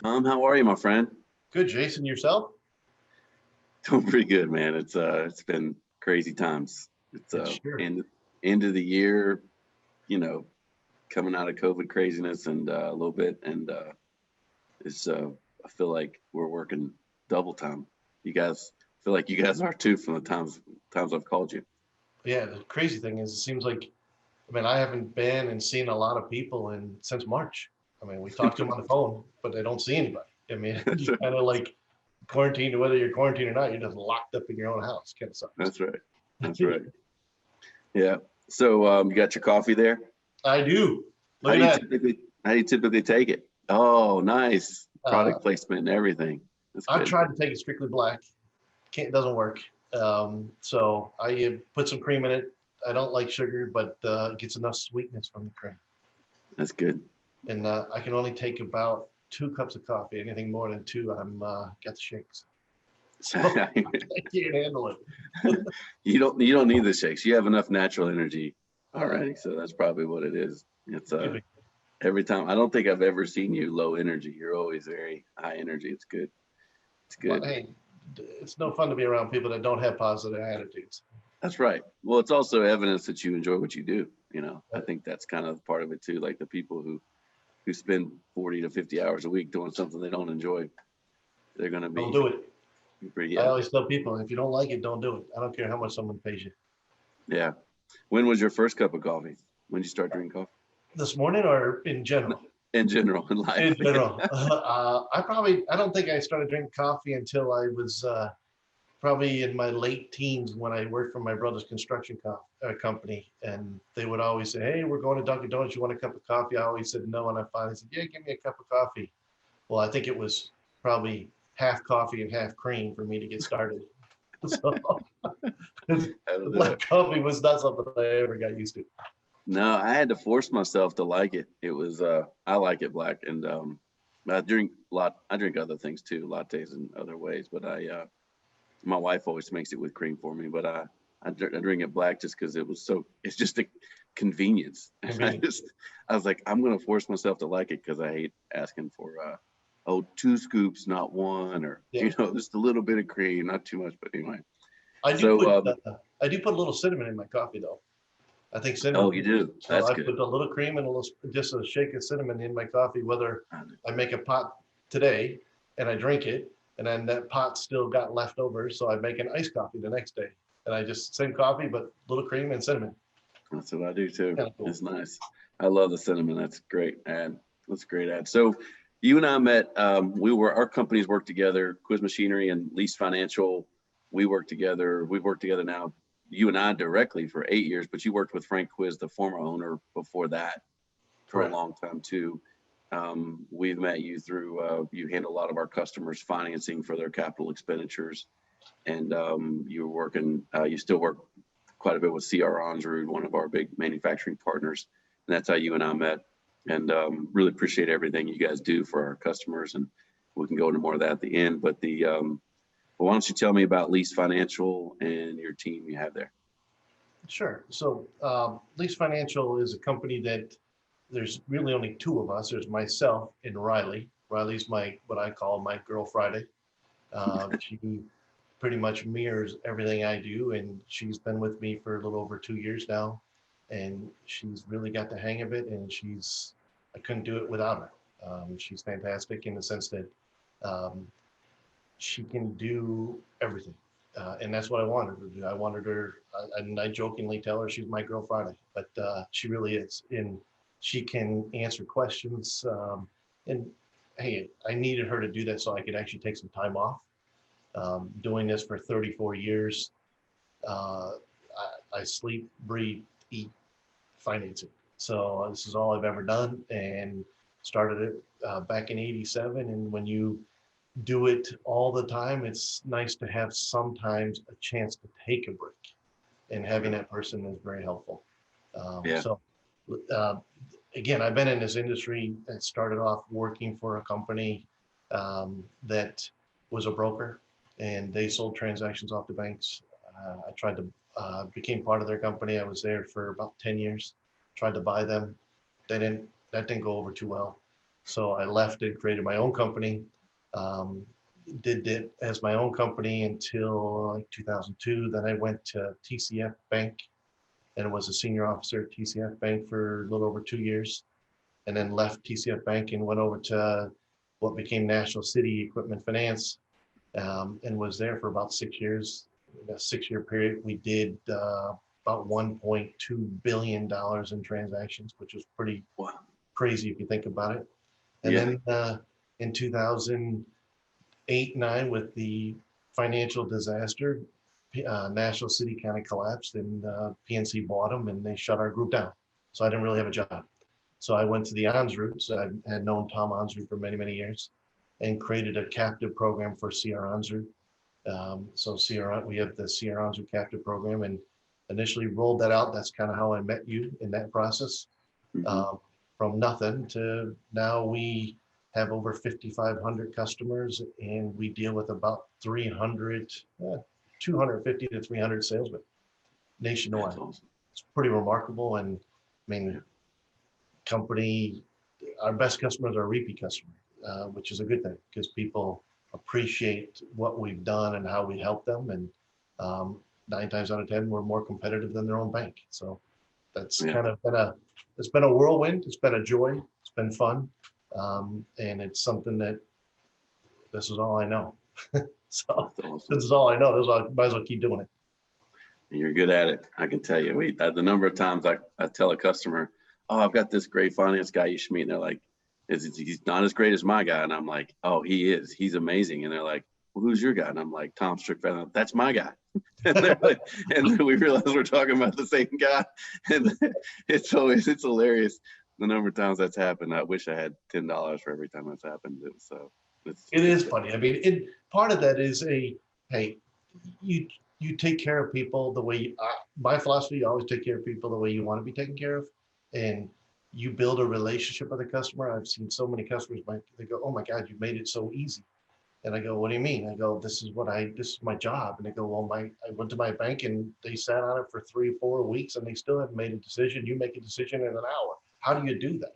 Tom, how are you, my friend? Good, Jason. Yourself? Doing pretty good, man. It's been crazy times. It's It's sure. end of the year, you know, coming out of COVID craziness and a little bit, and it's I feel like we're working double time. You guys feel like you guys are too from the times I've called you. Yeah, the crazy thing is, it seems like, I mean, I haven't been and seen a lot of people in since March. I mean, we talk to them on the phone, but they don't see anybody. I mean, That's you right. kind of like quarantined, whether you're quarantined or not, you're just locked up in your own house. Kind of sucks. That's right. That's right. Yeah. So you got your coffee there? I do. How Look do at you that. typically how do you typically take it? Oh, nice. Uh, Product placement and everything. That's I've good. tried to take it strictly black. Can't doesn't work. So I put some cream in it. I don't like sugar, but it gets enough sweetness from the cream. That's good. And I can only take about 2 cups of coffee. Anything more than two, I'm got the shakes. So I can't handle it. You don't need the shakes. You have enough natural energy Uh, already, so that's probably what it is. It's could be. every time. I don't think I've ever seen you low energy. You're always very high energy. It's good. It's Well, good. hey, it's no fun to be around people that don't have positive attitudes. That's right. Well, it's also evidence that you enjoy what you do. I Uh, think that's kind of part of it too. Like the people who spend 40 to 50 hours a week doing something they don't enjoy, they're going to Don't be do it. pretty. I Yeah, always tell people, if you don't like it, don't do it. I don't care how much someone pays you. yeah. When was your first cup of coffee? When did you start drinking coffee? This morning or in general? In general, in In life. general, I don't think I started drinking coffee until I was probably in my late teens when I worked for my brother's construction company. And they would always say, "Hey, we're going to Dunkin' Donuts. You want a cup of coffee?" I always said no. And I finally said, "Yeah, give me a cup of coffee." Well, I think it was probably half coffee and half cream for me to get started. So the That'll do it. black coffee was not something I ever got used to. No, I had to force myself to like it. It was I like it black, and I drink other things too, lattes and other ways, but I my wife always makes it with cream for me, but I drink it black just because it's just a convenience. Convenient. I was like, I'm gonna force myself to like it because I hate asking for oh, 2 scoops, not one, or Yeah. just a little bit of cream, not too much, but anyway. I do So put I do put a little cinnamon in my coffee though. I think oh, cinnamon. you do. So That's I good. put a little cream and a little, just a shake of cinnamon in my coffee, whether I make a pot today and I drink it, and then that pot still got left over, so I make an iced coffee the next day. And I just same coffee, but a little cream and cinnamon. That's what I do too. Kind of cool. It's nice. I love the cinnamon. That's great ad. That's a great ad. So you and I met. Our companies work together. Quiz Machinery and Lease Financial. We work together. We've worked together now. You and I directly for 8 years, but you worked with Frank Quiz, the former owner, before that for a Correct. long time too. We've met you through. You handle a lot of our customers' financing for their capital expenditures, and you were working. You still work quite a bit with CR Onsrud, one of our big manufacturing partners, and that's how you and I met. And really appreciate everything you guys do for our customers, and we can go into more of that at the end. But why don't you tell me about Lease Financial and your team you have there? Sure. So Lease Financial is a company that there's really only two of us. There's myself and Riley. Riley's my what I call my girl Friday. She pretty much mirrors everything I do, and she's been with me for a little over 2 years now, and she's really got the hang of it. And I couldn't do it without her. She's fantastic in the sense that um, she can do everything. And that's what I wanted her to do. I wanted her, and I jokingly tell her she's my girl Friday, but she really is. And she can answer questions. And hey, I needed her to do that so I could actually take some time off. Doing this for 34 years, uh, I sleep, breathe, eat financing. So this is all I've ever done, and started it back in '87. And when you do it all the time, it's nice to have sometimes a chance to take a break, and having that person is very helpful. Yeah, So, uh, again, I've been in this industry and started off working for a company that was a broker, and they sold transactions off to banks. I tried to became part of their company. I was there for about 10 years. Tried to buy them. That didn't go over too well. So I left and created my own company. Um, did it as my own company until like 2002. Then I went to TCF Bank and was a senior officer at TCF Bank for a little over 2 years, and then left TCF Bank and went over to what became National City Equipment Finance, and was there for about 6 years. In a 6 year period, we did about $1.2 billion in transactions, which was pretty Wow. crazy if you think about it. And Yeah. then in 2008, 9, with the financial disaster, National City kind of collapsed, and PNC bought them and they shut our group down. So I didn't really have a job. So I went to the Onsrud. So I had known Tom Onsrud for many, many years, and created a captive program for CR Onsrud. So CR, we have the CR Onsrud captive program, and initially rolled that out. That's kind of how I met you in that process. Mhm. Um, from nothing to now we have over 5,500 customers, and we deal with about 300, 250 to 300 salesmen That's nationwide. awesome. It's pretty remarkable. And I mean, company, our best customers are repeat customers, which is a good thing because people appreciate what we've done and how we help them. And 9 times out of 10, we're more competitive than their own bank. So that's Yeah. kind of it's been a whirlwind. It's been a joy. It's been fun. And it's something that this is all I know. So That's awesome. this is all I know. Might as well keep doing it. You're good at it. I can tell you. The number of times I tell a customer, oh, I've got this great finance guy you should meet. And they're like, he's not as great as my guy. And I'm like, oh, he is. He's amazing. And they're like, well, who's your guy? And I'm like, Tom Strickfaden. That's my guy. And they're like, and we realize we're talking about the same guy. And it's hilarious the number of times that's happened. I wish I had $10 for every time that's happened. It is funny. I mean, part of that is hey, you you take care of people the way my philosophy, you always take care of people the way you want to be taken care of, and you build a relationship with a customer. I've seen so many customers, they go, oh my God, you made it so easy. And I go, what do you mean? I go, this is my job. And they go, well, I went to my bank and they sat on it for 3 or 4 weeks and they still haven't made a decision. You make a decision in an hour. How do you do that?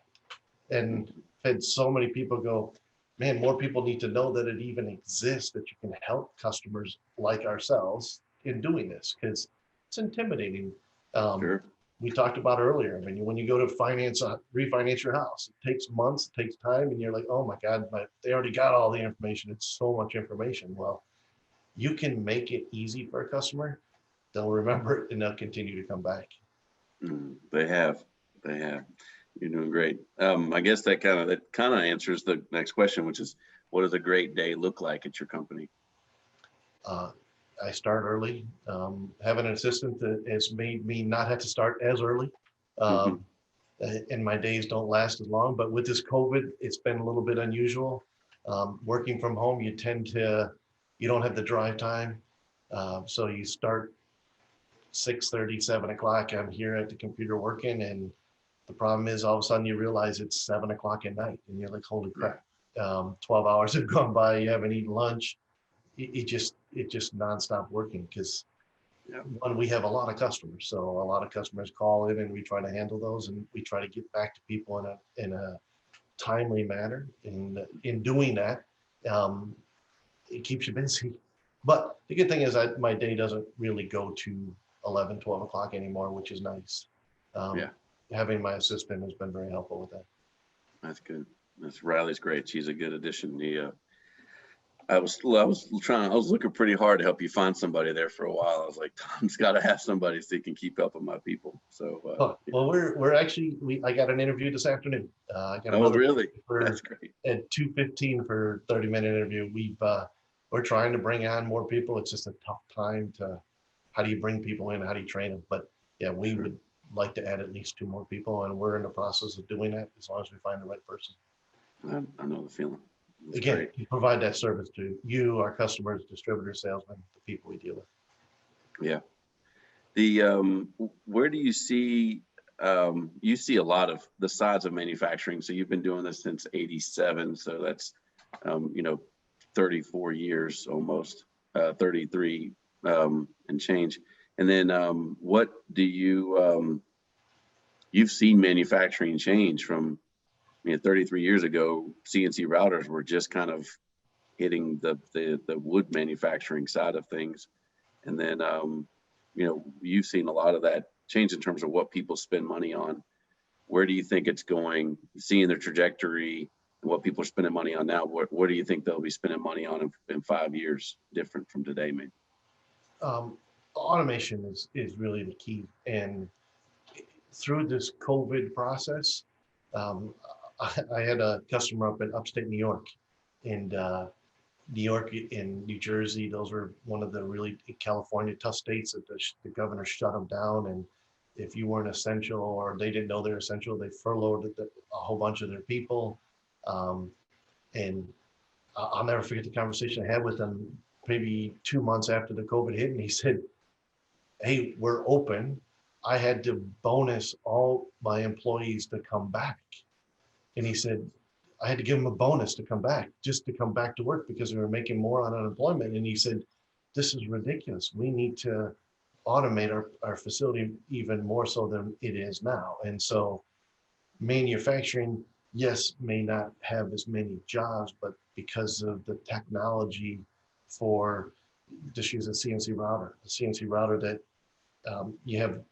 And had so many people go, man, more people need to know that it even exists, that you can help customers like ourselves in doing this, because it's intimidating. Sure. We talked about earlier. I mean, when you go to refinance your house, it takes months, it takes time, and you're like, oh my God, they already got all the information. It's so much information. Well, you can make it easy for a customer. They'll remember it and they'll continue to come back. They have. You're doing great. I guess that kind of answers the next question, which is, what does a great day look like at your company? I start early. Having an assistant that has made me not have to start as early. Um, and my days don't last as long. But with this COVID, it's been a little bit unusual. Working from home, you don't have the drive time. So you start 6:30, 7 o'clock. I'm here at the computer working, and the problem is all of a sudden you realize it's 7 o'clock at night, and you're like, holy crap! 12 hours have gone by. You haven't eaten lunch. It just nonstop working because one, we have a lot of customers, so a lot of customers call in, and we try to handle those, and we try to get back to people in a timely manner. In doing that, it keeps you busy. But the good thing is that my day doesn't really go to 11, 12 o'clock anymore, which is nice. Yeah, Having my assistant has been very helpful with that. that's good. Riley's great. She's a good addition. I was looking pretty hard to help you find somebody there for a while. I was like, Tom's got to have somebody so he can keep helping my people. So, well, we're actually, I got an interview this afternoon. I got oh, another really? for That's great. at 2:15 for 30-minute interview. We're trying to bring on more people. It's just a tough time how do you bring people in? How do you train them? But yeah, we would like to add at least 2 more people, and we're in the process of doing that as long as we find the right person. I know the feeling. That's Again, great. you provide that service to you, our customers, distributors, salesmen, the people we deal with. Yeah. Where do you see a lot of the sides of manufacturing? So you've been doing this since '87, so that's 34 years almost, 33 and change. And then what do you've seen manufacturing change from 33 years ago, CNC routers were just kind of hitting the wood manufacturing side of things. And then, you've seen a lot of that change in terms of what people spend money on. Where do you think it's going? Seeing the trajectory and what people are spending money on now, what do you think they'll be spending money on in 5 years, different from today, maybe? Automation is really the key. And through this COVID process, um, I had a customer up in upstate New York, and New York and New Jersey, those were one of the really California tough states that the governor shut them down. And if you weren't essential or they didn't know they're essential, they furloughed a whole bunch of their people. Um, and I'll never forget the conversation I had with him maybe 2 months after the COVID hit. And he said, "Hey, we're open. I had to bonus all my employees to come back." And he said, "I had to give them a bonus to come back, just to come back to work because we were making more on unemployment." And he said, "This is ridiculous. We need to automate our facility even more so than it is now." And so manufacturing, yes, may not have as many jobs, but because of the technology for, just use a CNC router that you have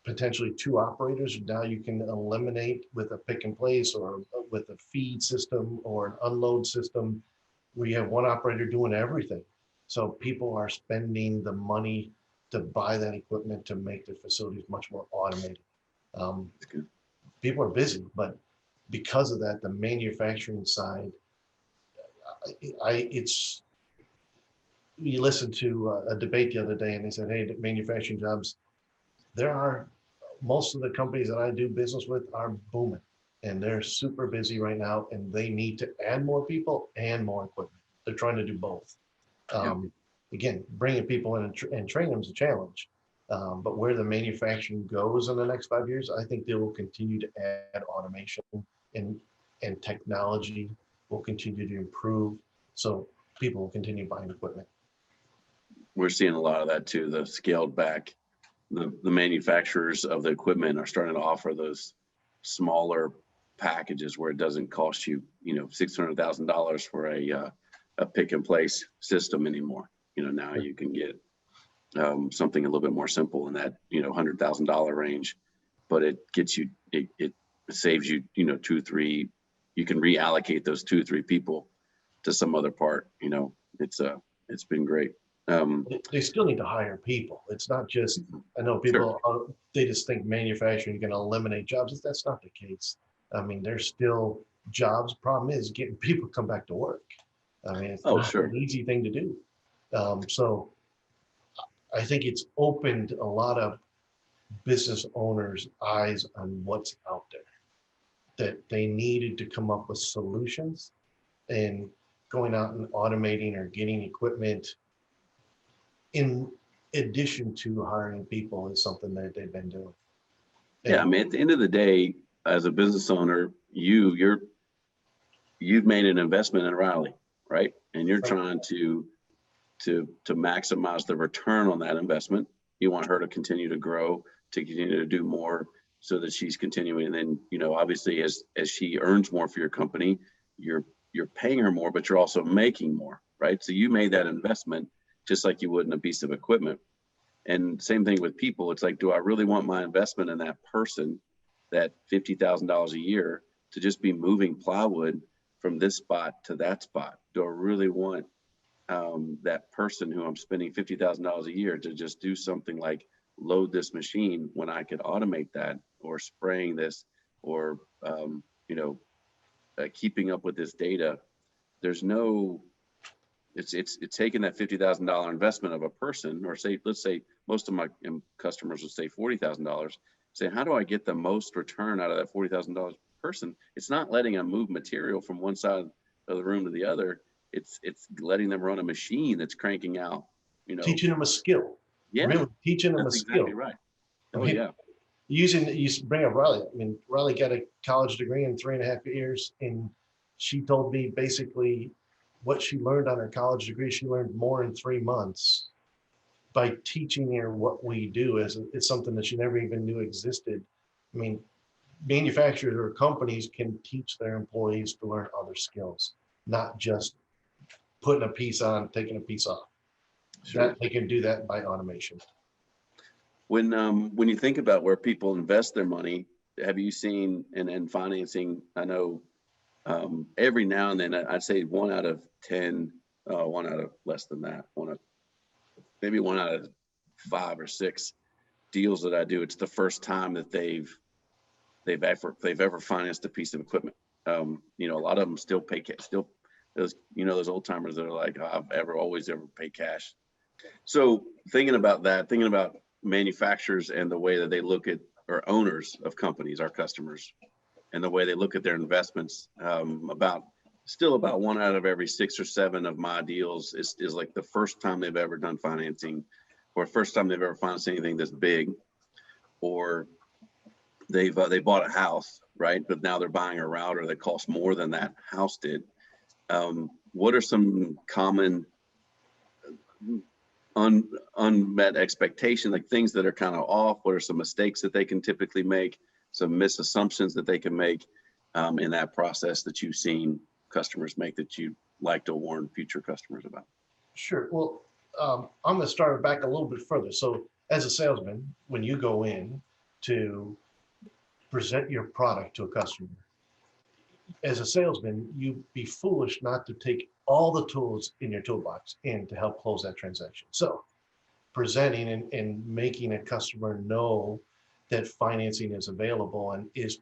potentially two operators. Now you can eliminate with a pick and place or with a feed system or an unload system where you have one operator doing everything. So people are spending the money to buy that equipment to make their facilities much more automated. Um, People are busy, but because of that, the manufacturing side, it's, you listen to a debate the other day and they said, "Hey, the manufacturing jobs, there are, most of the companies that I do business with are booming and they're super busy right now and they need to add more people and more equipment. They're trying to do both." Again, bringing people in and training them is a challenge. But where the manufacturing goes in the next 5 years, I think they will continue to add automation and, and technology will continue to improve. So people will continue buying equipment. We're seeing a lot of that too, the scaled back. The manufacturers of the equipment are starting to offer those smaller packages where it doesn't cost you, $600,000 for a pick and place system anymore. Now you can get something a little bit more simple in that, $100,000 range, but it gets you, it saves you, 2, 3, you can reallocate those 2, 3 people to some other part. It's been great. They still need to hire people. It's not just, I know people, they just think manufacturing is going to eliminate jobs. That's not the case. I mean, there's still jobs. Problem is getting people to come back to work. I mean, it's not an easy thing to do. So I think it's opened a lot of business owners' eyes on what's out there, that they needed to come up with solutions, and going out and automating or getting equipment in addition to hiring people is something that they've been doing. Yeah, I mean, at the end of the day, as a business owner, you've made an investment in Riley, right? And you're trying to maximize the return on that investment. You want her to continue to grow, to continue to do more, so that she's continuing. And then, obviously, as she earns more for your company, you're paying her more, but you're also making more, right? So you made that investment just like you would in a piece of equipment. And same thing with people. It's like, do I really want my investment in that person, that $50,000 a year, to just be moving plywood from this spot to that spot? Do I really want that person who I'm spending $50,000 a year to just do something like load this machine when I could automate that, or spraying this, or keeping up with this data? There's no, it's taking that $50,000 investment of a person, or let's say most of my customers will say $40,000. Say, how do I get the most return out of that $40,000 person? It's not letting them move material from one side of the room to the other. It's letting them run a machine that's cranking out. Teaching them a skill. Yeah, really teaching them a skill. Exactly right. Oh, yeah. You bring up Riley. I mean, Riley got a college degree in 3.5 years, and she told me basically what she learned on her college degree, she learned more in 3 months by teaching her what we do. It's something that she never even knew existed. I mean, manufacturers or companies can teach their employees to learn other skills, not just putting a piece on, taking a piece off. Sure. That they can do that by automation. When you think about where people invest their money, have you seen in financing? I know every now and then, I'd say 1 out of 10, 1 out of less than that, maybe 1 out of 5 or 6 deals that I do, it's the first time that they've ever financed a piece of equipment. You know, a lot of them still pay cash. Still, those old timers that are like, oh, I've always ever pay cash. So thinking about that, thinking about manufacturers and the way that they look at, or owners of companies, our customers, and the way they look at their investments, about 1 out of every 6 or 7 of my deals is like the first time they've ever done financing, or first time they've ever financed anything this big, or they bought a house, right? But now they're buying a router that costs more than that house did. What are some common unmet expectations, like things that are kind of off? What are some mistakes that they can typically make, some misassumptions that they can make in that process that you've seen customers make that you'd like to warn future customers about? Sure. Well, I'm going to start back a little bit further. So as a salesman, when you go in to present your product to a customer, as a salesman, you'd be foolish not to take all the tools in your toolbox in to help close that transaction. So presenting and making a customer know that financing is available and is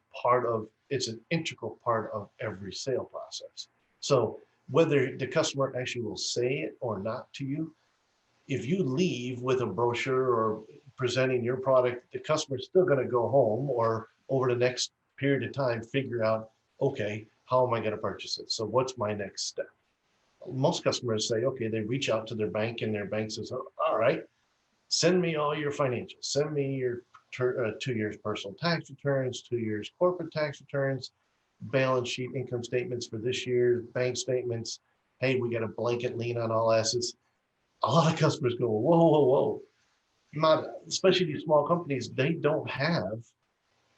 it's an integral part of every sale process. So whether the customer actually will say it or not to you, if you leave with a brochure or presenting your product, the customer's still going to go home or over the next period of time, figure out, okay, how am I going to purchase it? So what's my next step? Most customers say, okay, they reach out to their bank and their bank says, oh, all right, send me all your financials. Send me your 2 years personal tax returns, 2 years corporate tax returns, balance sheet income statements for this year, bank statements. Hey, we got a blanket lien on all assets. A lot of customers go, whoa, whoa, whoa. Not, especially these small companies, they don't have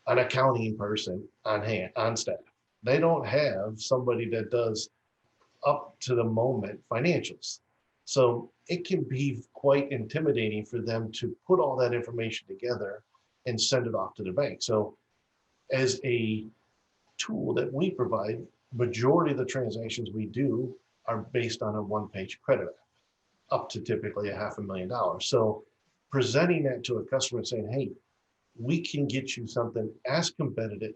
an accounting person on staff. They don't have somebody that does up to the moment financials. So it can be quite intimidating for them to put all that information together and send it off to the bank. So as a tool that we provide, majority of the transactions we do are based on a one-page credit app, up to typically $500,000. So presenting that to a customer and saying, hey, we can get you something as competitive,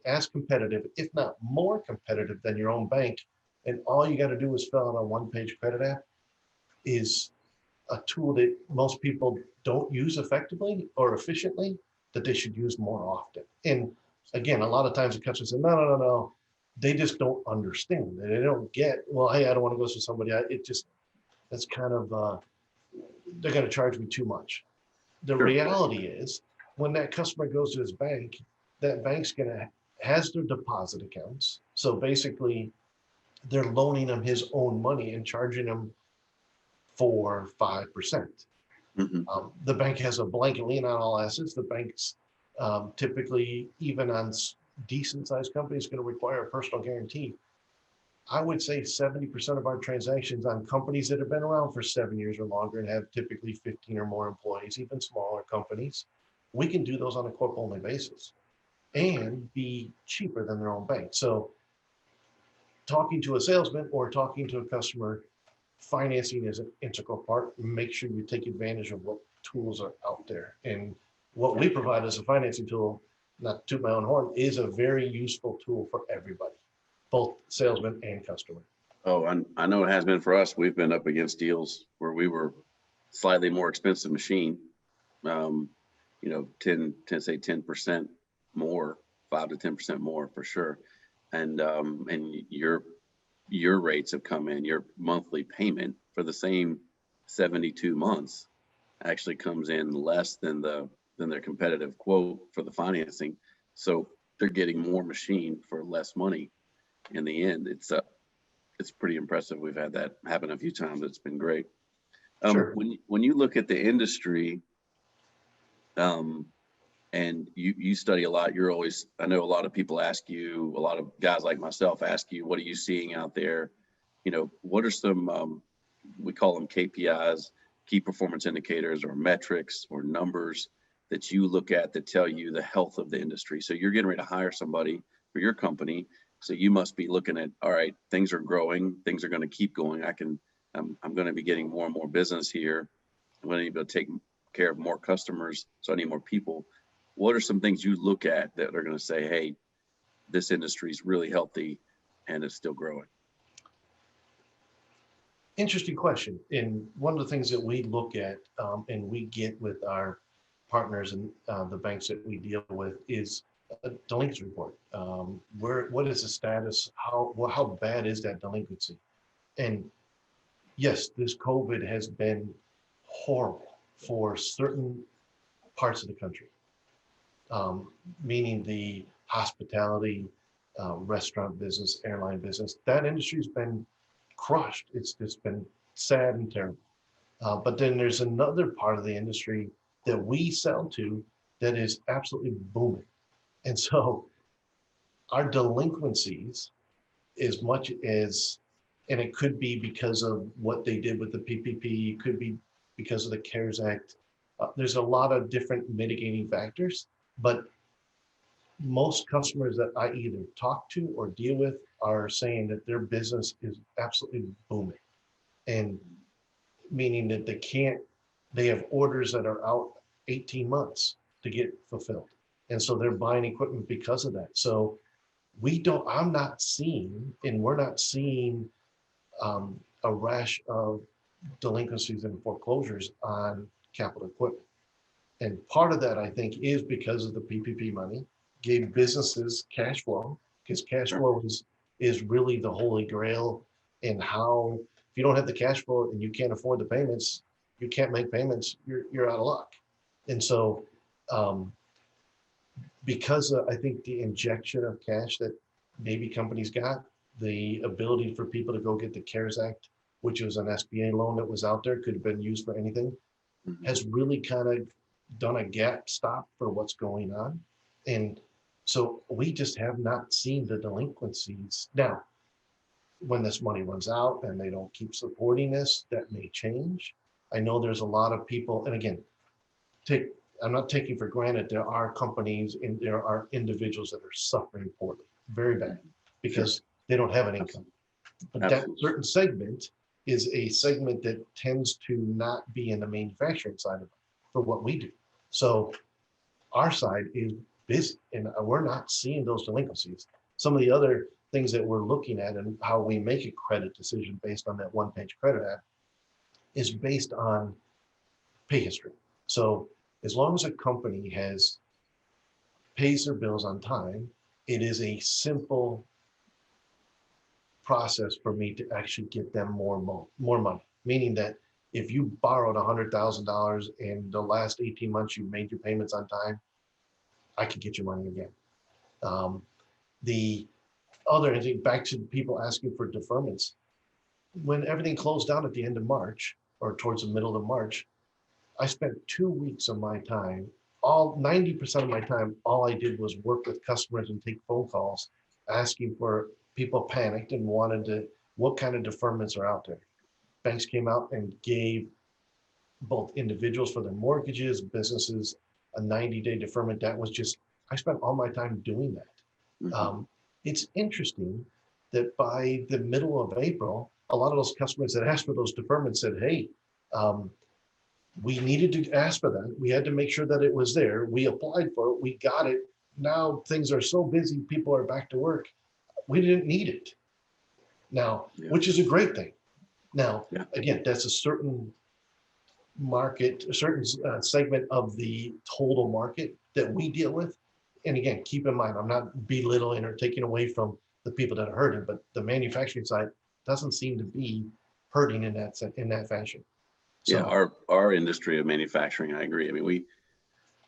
if not more competitive than your own bank. And all you got to do is fill out a one-page credit app, is a tool that most people don't use effectively or efficiently, that they should use more often. And again, a lot of times the customers say, no. They just don't understand. They don't get, well, hey, I don't want to go to somebody. That's kind of, they're going to charge me too much. The Sure. reality is, when that customer goes to his bank, that bank's has their deposit accounts. So basically, they're loaning him his own money and charging him 4-5%. Mm-hmm. The bank has a blanket lien on all assets. The bank's typically, even on decent sized companies, going to require a personal guarantee. I would say 70% of our transactions on companies that have been around for 7 years or longer and have typically 15 or more employees, even smaller companies, we can do those on a corp only basis and be cheaper than their own bank. So talking to a salesman or talking to a customer, financing is an integral part. Make sure you take advantage of what tools are out there. And what we provide as a financing tool, not to toot my own horn, is a very useful tool for everybody, both salesman and customer. Oh, I know it has been for us. We've been up against deals where we were slightly more expensive machine, 10% more, 5 to 10% more for sure. And your rates have come in, your monthly payment for the same 72 months actually comes in less than their competitive quote for the financing. So they're getting more machine for less money in the end. It's pretty impressive. We've had that happen a few times. It's been great. Sure. When you look at the industry, and you study a lot. You're always, I know a lot of people ask you, a lot of guys like myself ask you, what are you seeing out there? You know, what are some, we call them KPIs, key performance indicators, or metrics or numbers that you look at that tell you the health of the industry? So you're getting ready to hire somebody for your company. So you must be looking at, all right, things are growing, things are going to keep going. I'm going to be getting more and more business here. I'm going to need to take care of more customers. So I need more people. What are some things you look at that are going to say, hey, this industry is really healthy and it's still growing? Interesting question. And one of the things that we look at and we get with our partners and the banks that we deal with is a delinquency report. What is the status? How bad is that delinquency? And yes, this COVID has been horrible for certain parts of the country, meaning the hospitality, restaurant business, airline business. That industry's been crushed. It's been sad and terrible. But then there's another part of the industry that we sell to that is absolutely booming. And so our delinquencies, as much as, and it could be because of what they did with the PPP, it could be because of the CARES Act. There's a lot of different mitigating factors, but most customers that I either talk to or deal with are saying that their business is absolutely booming. And meaning that they have orders that are out 18 months to get fulfilled. And so they're buying equipment because of that. So I'm not seeing, and we're not seeing a rash of delinquencies and foreclosures on capital equipment. And part of that, I think, is because of the PPP money gave businesses cash flow, because cash flow is really the holy grail. And how, if you don't have the cash flow and you can't afford the payments, you can't make payments, you're out of luck. And so because I think the injection of cash that maybe companies got, the ability for people to go get the CARES Act, which was an SBA loan that was out there, could have been used for anything, has really kind of done a gap stop for what's going on. And so we just have not seen the delinquencies. Now, when this money runs out and they don't keep supporting this, that may change. I know there's a lot of people, and again, I'm not taking for granted, there are companies and there are individuals that are suffering poorly, very bad, because they don't have an income. But that certain segment is a segment that tends to not be in the manufacturing side of it for what we do. So our side is busy and we're not seeing those delinquencies. Some of the other things that we're looking at and how we make a credit decision based on that one-page credit app is based on pay history. So as long as a company pays their bills on time, it is a simple process for me to actually get them more money. Meaning that if you borrowed $100,000 in the last 18 months, you made your payments on time, I can get your money again. The other thing, back to people asking for deferments, when everything closed down at the end of March or towards the middle of March, I spent 2 weeks of my time, 90% of my time, all I did was work with customers and take phone calls, asking for, people panicked and wanted to, what kind of deferments are out there? Banks came out and gave both individuals for their mortgages, businesses, a 90-day deferment. That was just, I spent all my time doing that. It's interesting that by the middle of April, a lot of those customers that asked for those deferments said, hey, we needed to ask for that. We had to make sure that it was there. We applied for it. We got it. Now things are so busy. People are back to work. We didn't need it now, which is a great thing. Now, again, that's a certain market, a certain segment of the total market that we deal with. And again, keep in mind, I'm not belittling or taking away from the people that are hurting, but the manufacturing side doesn't seem to be hurting in that fashion. So, yeah, our industry of manufacturing, I agree. I mean,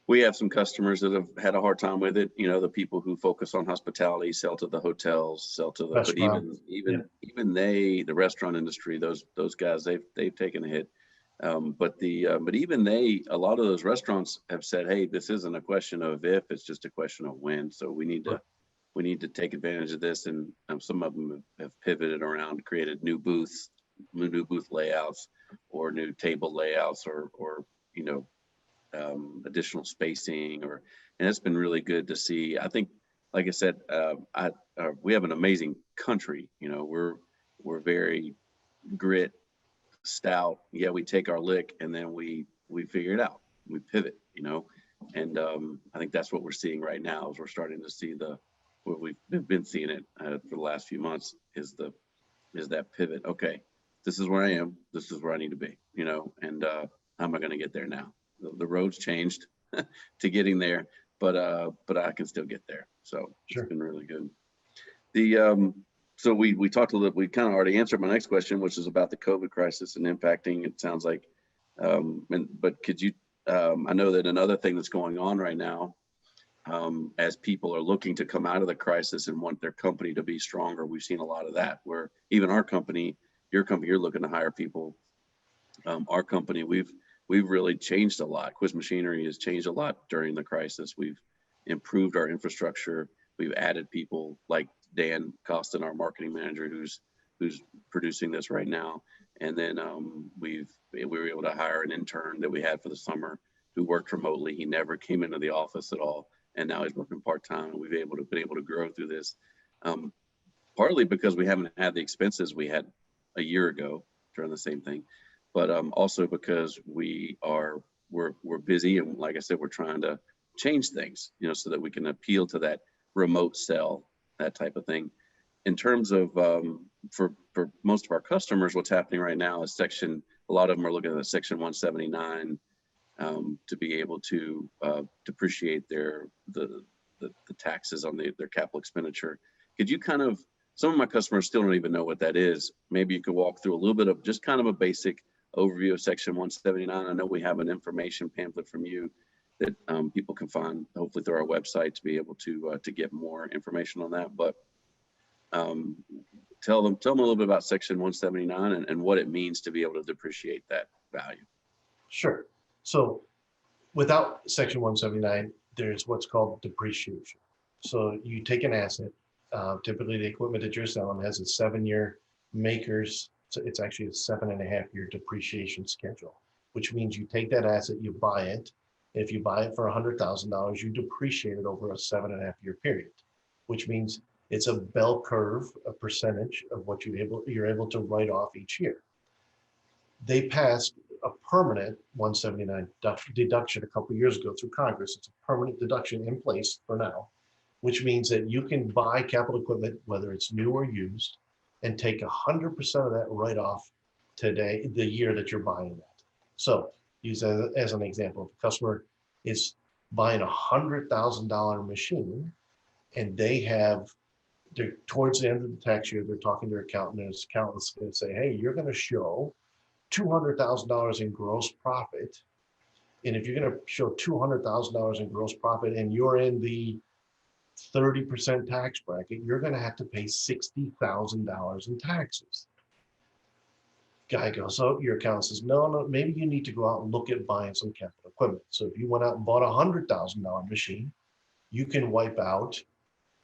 we have some customers that have had a hard time with it. You know, the people who focus on hospitality, sell to the hotels, sell to the, but even the restaurant industry, those guys, they've taken a hit. But even a lot of those restaurants have said, hey, this isn't a question of if, it's just a question of when. So we need to take advantage of this. And some of them have pivoted around, created new booths, new booth layouts, or new table layouts, or additional spacing, and it's been really good to see. I think, like I said, we have an amazing country. We're very grit, stout. Yeah, we take our lick and then we figure it out. We pivot, and I think that's what we're seeing right now. Is we're starting to see what we've been seeing it for the last few months is that pivot. Okay, this is where I am. This is where I need to be. And how am I going to get there now? The road's changed to getting there, but I can still get there. So Sure. It's been really good. So we talked a little. We kind of already answered my next question, which is about the COVID crisis and impacting. It sounds like, but could you? I know that another thing that's going on right now, as people are looking to come out of the crisis and want their company to be stronger, we've seen a lot of that. Where even our company, your company, you're looking to hire people. Our company, we've really changed a lot. Quis Machinery has changed a lot during the crisis. We've improved our infrastructure. We've added people like Dan Costin, our marketing manager, who's producing this right now. And then we were able to hire an intern that we had for the summer who worked remotely. He never came into the office at all, and now he's working part-time. And we've been able to grow through this, partly because we haven't had the expenses we had a year ago during the same thing, but also because we're busy, and like I said, we're trying to change things, so that we can appeal to that remote sell, that type of thing. In terms of for most of our customers, what's happening right now is a lot of them are looking at Section 179 to be able to depreciate the taxes on their capital expenditure. Could you some of my customers still don't even know what that is. Maybe you could walk through a little bit of just kind of a basic overview of Section 179. I know we have an information pamphlet from you that people can find hopefully through our website to be able to get more information on that. But tell them a little bit about Section 179 and what it means to be able to depreciate that value. Sure. So without Section 179, there's what's called depreciation. So you take an asset, typically the equipment that you're selling has a 7-year makers. So it's actually a 7.5-year depreciation schedule, which means you take that asset, you buy it. If you buy it for $100,000, you depreciate it over a 7.5-year period, which means it's a bell curve, a percentage of what you're able to write off each year. They passed a permanent 179 deduction a couple of years ago through Congress. It's a permanent deduction in place for now, which means that you can buy capital equipment, whether it's new or used, and take 100% of that write-off today, the year that you're buying that. So use as an example, if a customer is buying a $100,000 machine and they're towards the end of the tax year, they're talking to their accountant, and his accountant's going to say, hey, you're going to show $200,000 in gross profit. And if you're going to show $200,000 in gross profit and you're in the 30% tax bracket, you're going to have to pay $60,000 in taxes. Guy goes, so your accountant says, no, maybe you need to go out and look at buying some capital equipment. So if you went out and bought a $100,000 machine, you can wipe out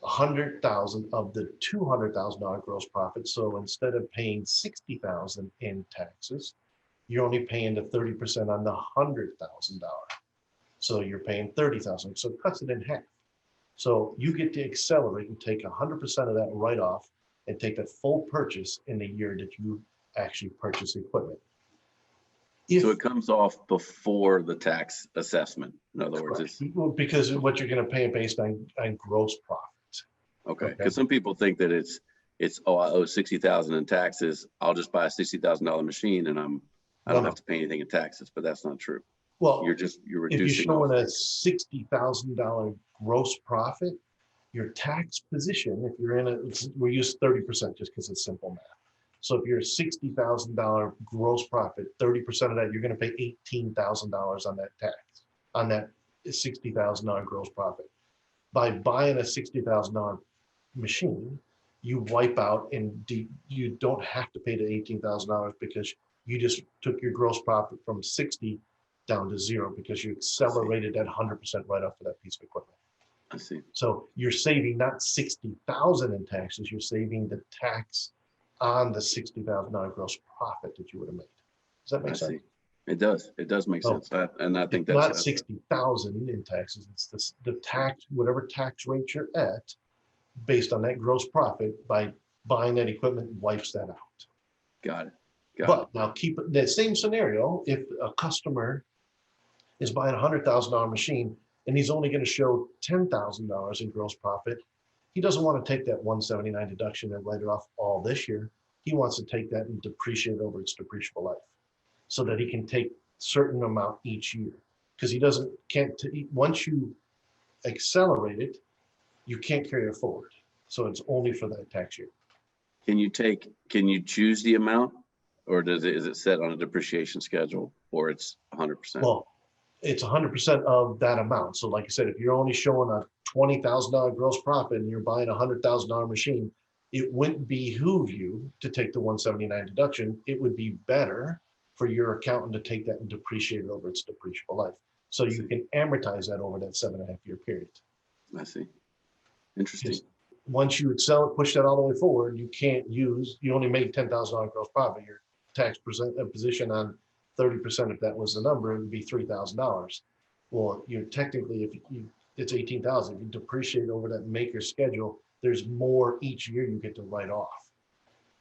$100,000 of the $200,000 gross profit. So instead of paying $60,000 in taxes, you're only paying the 30% on the $100,000. So you're paying $30,000. So it cuts it in half. So you get to accelerate and take 100% of that write-off and take the full purchase in the year that you actually purchase equipment. So it comes off before the tax assessment. In other words, because what you're going to pay based on gross profit. Okay, because some people think that it's I owe $60,000 in taxes. I'll just buy a $60,000 machine and I don't have to pay anything in taxes. But that's not true. Well, you're reducing. If you're showing a $60,000 gross profit, your tax position, if you're we use 30% just because it's simple math. So if you're a $60,000 gross profit, 30% of that, you're going to pay $18,000 on that tax, on that $60,000 gross profit. By buying a $60,000 machine, you wipe out and you don't have to pay the $18,000 because You just took your gross profit from 60 down to 0 because you accelerated that 100% right off of that piece of equipment. I see. So you're saving not 60,000 in taxes, you're saving the tax on the $60,000 gross profit that you would have made. Does that make sense? See. It does. It does make sense. And I think it's that's not 60,000 in taxes. It's the tax, whatever tax rate you're at, based on that gross profit. By buying that equipment, wipes that out. got it. But now keep that same scenario. If a customer is buying a $100,000 machine and he's only going to show $10,000 in gross profit, he doesn't want to take that 179 deduction and write it off all this year. He wants to take that and depreciate it over its depreciable life, so that he can take certain amount each year. Because he can't once you accelerate it, you can't carry it forward. So it's only for that tax year. Can you choose the amount, or is it set on a depreciation schedule, or it's 100%? Well, it's 100% of that amount. So like I said, if you're only showing a $20,000 gross profit and you're buying a $100,000 machine, it wouldn't behoove you to take the 179 deduction. It would be better for your accountant to take that and depreciate it over its depreciable life. So you can amortize that over that 7.5-year period. I see. Interesting. Once you push that all the way forward, you only made $10,000 gross profit. Your tax position on 30%, if that was the number, it would be $3,000. Well, you're technically, it's 18,000. If you depreciate over that maker schedule, there's more each year you get to write off.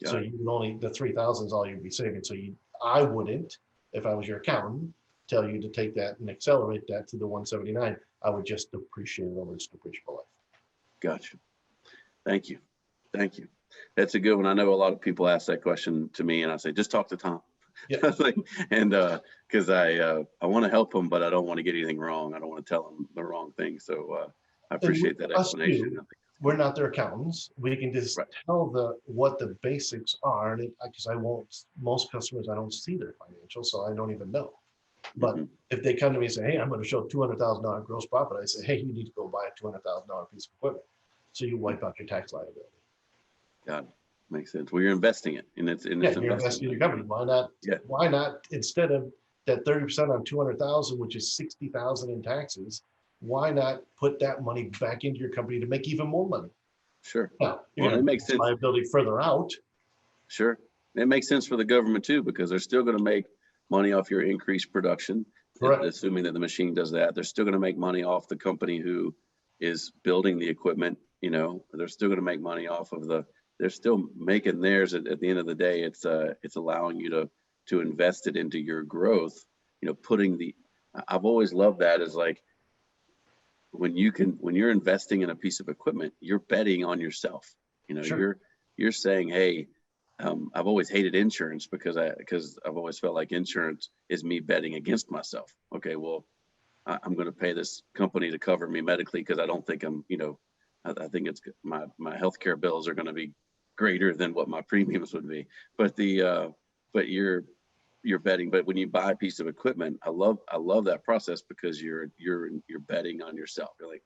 So you can only, the 3,000 is all you'd be saving. So I wouldn't, if I was your accountant, tell you to take that and accelerate that to the 179. I would just depreciate it over its depreciable life. Gotcha. Thank you. Thank you. That's a good one. I know a lot of people ask that question to me, and I say, just talk to Tom. Yeah. And because I want to help him, but I don't want to get anything wrong. I don't want to tell him the wrong thing. So I appreciate that explanation. We're not their accountants. We can just tell what the basics are, because most customers, I don't see their financials, so I don't even know. But if they come to me and say, hey, I'm going to show $200,000 gross profit, I say, hey, you need to go buy a $200,000 piece of equipment. So you wipe out your tax liability. Got it. Makes sense. Well, you're investing it, and it's you're investing in your company. Why not? Yeah. Why not, instead of that 30% on 200,000, which is 60,000 in taxes, why not put that money back into your company to make even more money? Sure. Now, well, it makes sense. Liability further out. Sure. It makes sense for the government too, because they're still going to make money off your increased production. Correct. Assuming that the machine does that, they're still going to make money off the company who is building the equipment. They're still going to make money off of they're still making theirs. At the end of the day, it's allowing you to invest it into your growth. I've always loved that, is like, when you're investing in a piece of equipment, you're betting on yourself. Sure. You're saying, hey, I've always hated insurance because I've always felt like insurance is me betting against myself. Okay, well, I'm going to pay this company to cover me medically because I don't think I think it's my healthcare bills are going to be greater than what my premiums would be. But but you're betting. But when you buy a piece of equipment, I love that process, because you're betting on yourself. You're like,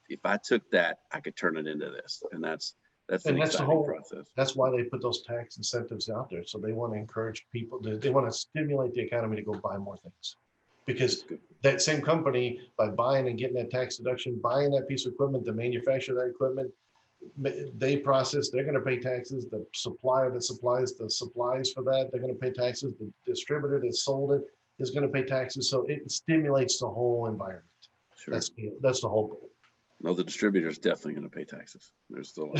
if I took that, I could turn it into this, and that's an exciting process. That's why they put those tax incentives out there. So they want to encourage people they want to stimulate the economy to go buy more things, because that same company, by buying and getting that tax deduction, buying that piece of equipment, the manufacturer of that equipment, they're going to pay taxes. The supplier that supplies the supplies for that, they're going to pay taxes. The distributor that sold it is going to pay taxes. So it stimulates the whole environment. Sure. That's the whole goal. No, the distributor is definitely going to pay taxes. There's still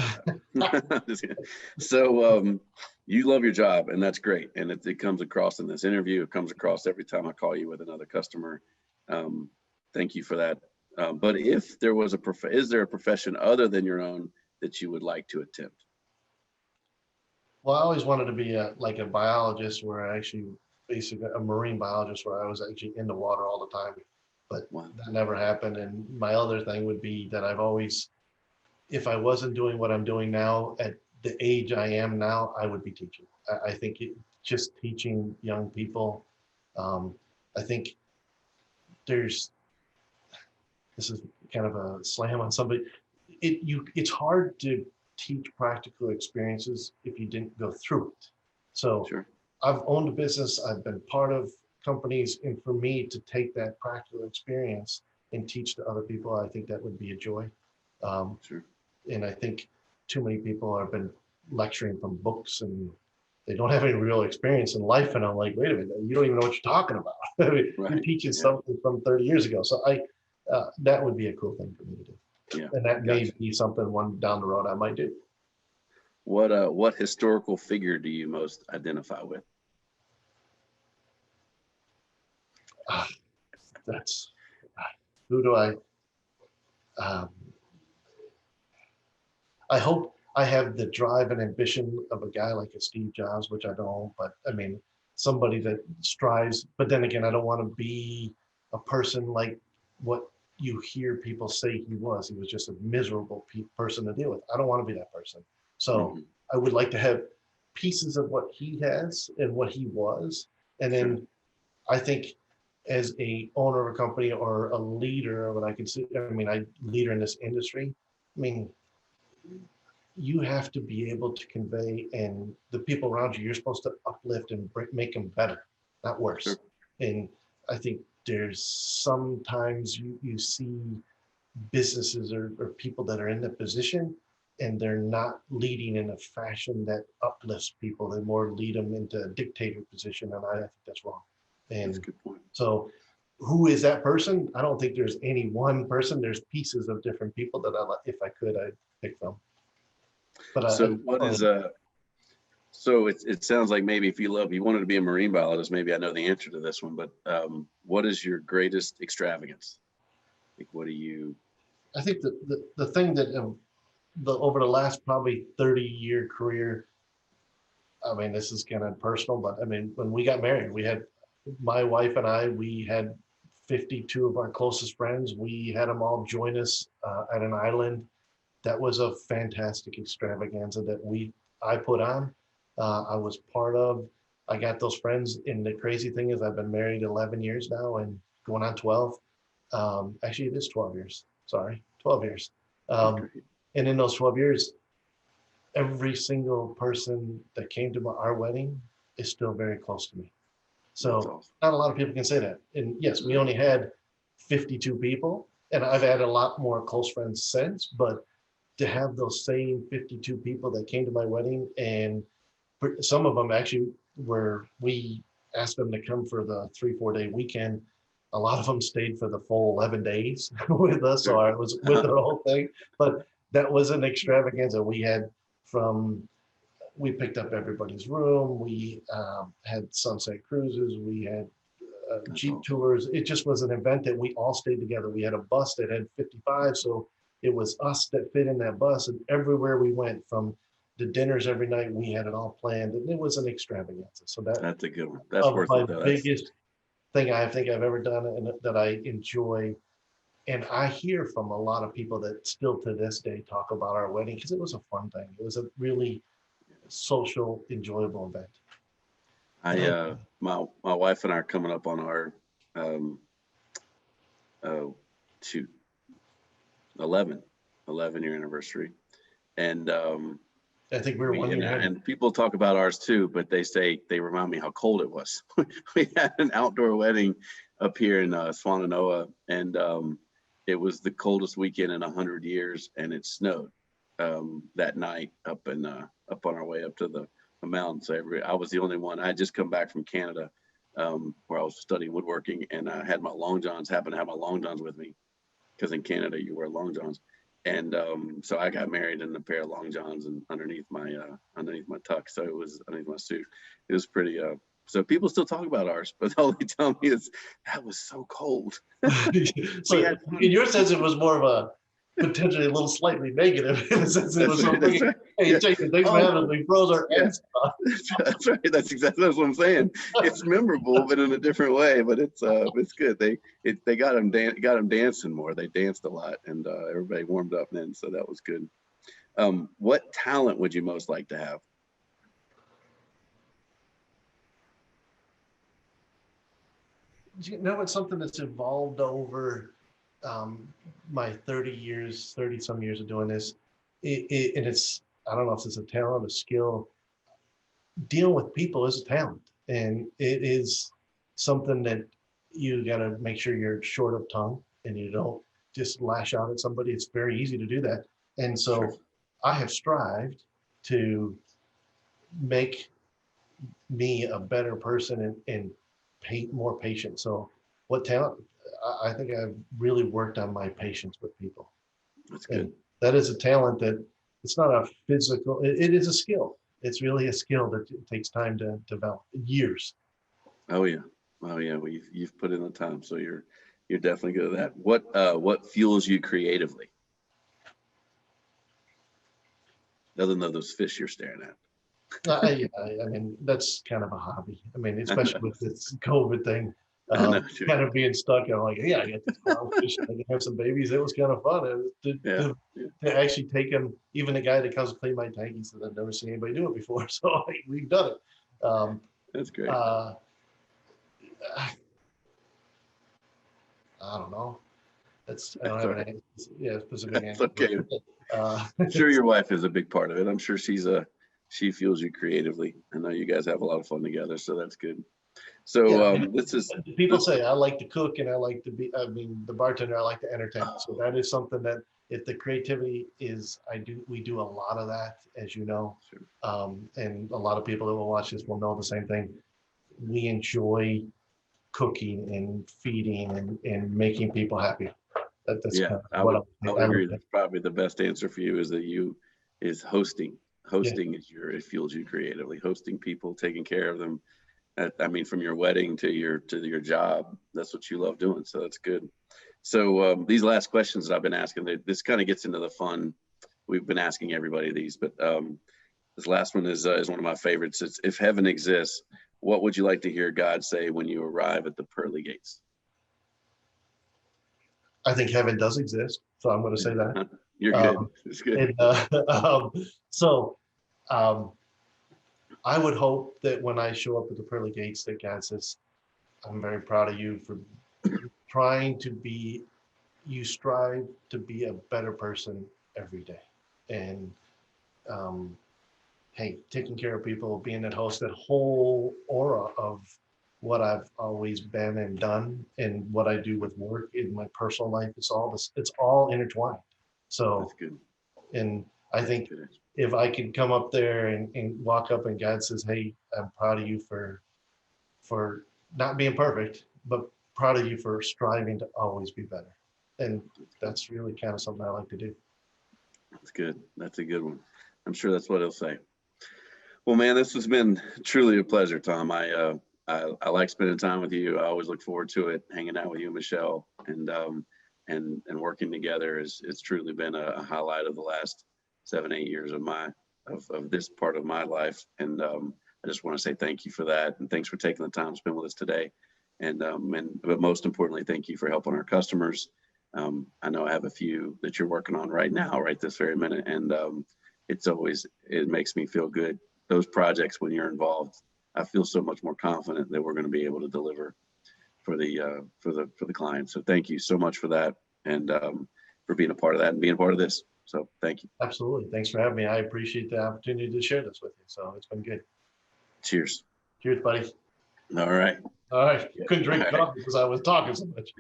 that. So you love your job, and that's great. And it comes across in this interview. It comes across every time I call you with another customer. Thank you for that. But if there was is there a profession other than your own that you would like to attempt? Well, I always wanted to be like a biologist, where I actually, basically a marine biologist, where I was actually in the water all the time. But that never happened. And my other thing would be that I've always, if I wasn't doing what I'm doing now at the age I am now, I would be teaching. I think just teaching young people. I think this is kind of a slam on somebody. It's hard to teach practical experiences if you didn't go through it. So sure. I've owned a business, I've been part of companies, and for me to take that practical experience and teach to other people, I think that would be a joy. Um, Sure. and I think too many people have been lecturing from books and they don't have any real experience in life. And I'm like, wait a minute, you don't even know what you're talking about. I mean, you're Right. teaching Yeah. something from 30 years ago. So that would be a cool thing for me to do. Yeah. And that may Gotcha. be something one down the road I might do. What historical figure do you most identify with? Ah, that's, who do um, I hope I have the drive and ambition of a guy like a Steve Jobs, which I don't, but I mean, somebody that strives, but then again, I don't want to be a person like what you hear people say he was. He was just a miserable person to deal with. I don't want to be that person. So Hmm. I would like to have pieces of what he has and what he was. And Sure. then I think as a owner of a company or a leader, what I consider, I mean, I leader in this industry. I mean, you have to be able to convey, and the people around you, you're supposed to uplift and make them better, not Sure. worse. And I think there's sometimes you see businesses or people that are in that position and they're not leading in a fashion that uplifts people. They more lead them into a dictator position. And I think that's wrong. That's a And good point. so who is that person? I don't think there's any one person. There's pieces of different people that if I could, I'd pick from. But So what is so it sounds like maybe if you wanted to be a marine biologist, maybe I know the answer to this one, but what is your greatest extravagance? Like what do you I think the thing that over the last probably 30-year career, I mean, this is kind of personal, but I mean, when we got married, we had my wife and I, we had 52 of our closest friends. We had them all join us at an island. That was a fantastic extravaganza that I put on. I was part of. I got those friends, and the crazy thing is, I've been married 11 years now, and going on 12. Actually, it is 12 years. Sorry, 12 years. that's Um, great. and in those 12 years, every single person that came to our wedding is still very close to me. That's So awesome. not a lot of people can say that. And yes, we Right. only had 52 people, and I've had a lot more close friends since, but to have those same 52 people that came to my wedding, and some of them actually we asked them to come for the 3-4 day weekend. A lot of them stayed for the full 11 days with us, so Sure. I was with the whole thing. But that was an extravaganza. We picked up everybody's room. We had sunset cruises. We had That's Jeep awesome. tours. It just was an event that we all stayed together. We had a bus that had 55, so it was us that fit in that bus. And everywhere we went, from the dinners every night, we had it all planned, and it was an extravaganza. So that That's a good one. That's of worth my it though. That's biggest thing I think I've ever done, and that I enjoy. And I hear from a lot of people that still to this day talk about our wedding because it was a fun thing. It was a really social, enjoyable event. I my wife and I are coming up on our um oh shoot 11 year anniversary, and I think we were 1 year ahead. and people talk about ours too, but they remind me how cold it was. We had an outdoor wedding up here in Swannanoa, and it was the coldest weekend in 100 years, and it snowed that night up up on our way up to the mountain. So I was the only one. I had just come back from Canada, where I was studying woodworking, and I had my long johns. Happened to have my long johns with me because in Canada you wear long johns. And so I got married in a pair of long johns and underneath my tux. So it was underneath my suit. It was pretty. So people still talk about ours, but all they tell me is that was so cold. So We had in your sense, it was more of a potentially a little slightly negative in the sense it was That's right. That's something. right. Hey, Yeah. Jason, thanks for Oh, having us. We froze our yeah. ass off. That's right. That's exactly what I'm saying. It's memorable, but in a different way. But it's good. They got them dancing more. They danced a lot, and everybody warmed up then, so that was good. What talent would you most like to have? You know, it's something that's evolved over um, my 30 some years of doing this. And it's, I don't know if it's a talent, a skill. Dealing with people is a talent. And it is something that you got to make sure you're short of tongue and you don't just lash out at somebody. It's very easy to do that. And Sure. so I have strived to make me a better person and pay more patient. So what talent? I think I've really worked on my patience with people. That's And good. that is a talent that it's not a physical, it is a skill. It's really a skill that it takes time to develop, years. Oh yeah. Oh yeah. Well, you've put in the time, so you're definitely good at that. What fuels you creatively, other than those fish you're staring at? I mean, that's kind of a hobby. I mean, especially with this COVID thing, I know. Sure. kind of being stuck. I'm like, yeah, I got these clownfish. I can have some babies. It was kind of fun. And Yeah. Yeah. to actually take them, even the guy that comes to clean my tank, he said, I've never seen anybody do it before. So like, we've done it. That's great. I don't know. I don't That's have all an right. answer, yeah, specific That's answer. okay. Uh, I'm sure your wife is a big part of it. I'm sure she fuels you creatively. I know you guys have a lot of fun together, so that's good. yeah, So I mean, this is people this say I like to cook and I like to be, I mean, the bartender, I like to entertain. So that is something that if the creativity is, we do a lot of that, as you know. sure. And a lot of people that will watch this will know the same thing. We enjoy cooking and feeding and making people happy. That's Yeah, kind of I what would I would I agree. look at. That's probably the best answer for you is hosting. Yeah, Hosting is it fuels you creatively. Hosting people, taking care of them. I mean, from your wedding to your job, that's what you love doing. So that's good. So these last questions that I've been asking, this kind of gets into the fun. We've been asking everybody these, but this last one is one of my favorites. It's, if heaven exists, what would you like to hear God say when you arrive at the pearly gates? I think heaven does exist. So I'm going to say that. You're good. Um, It's good. and so um, I would hope that when I show up at the pearly gates, that God says, I'm very proud of you for trying to be, you strive to be a better person every day. And um, hey, taking care of people, being that host, that whole aura of what I've always been and done and what I do with work in my personal life, it's all intertwined. So, That's good. and I That's think good. if I could come up there and walk up and God says, hey, I'm proud of you for not being perfect, but proud of you for striving to always be better. And that's really kind of something I like to do. That's good. That's a good one. I'm sure that's what he'll say. Well, man, this has been truly a pleasure, Tom. I like spending time with you. I always look forward to it, hanging out with you, Michelle, and working together. It's truly been a highlight of the last 7-8 years of this part of my life. And I just want to say thank you for that, and thanks for taking the time to spend with us today. And but most importantly, thank you for helping our customers. I know I have a few that you're working on right now, right this very minute, and it makes me feel good. Those projects, when you're involved, I feel so much more confident that we're going to be able to deliver for the client. So thank you so much for that, and for being a part of that and being a part of this. So thank you. Absolutely. Thanks for having me. I appreciate the opportunity to share this with you. So it's been good. Cheers. Cheers, buddy. All right. All right. Yeah. Couldn't All drink right. coffee because I was talking so much.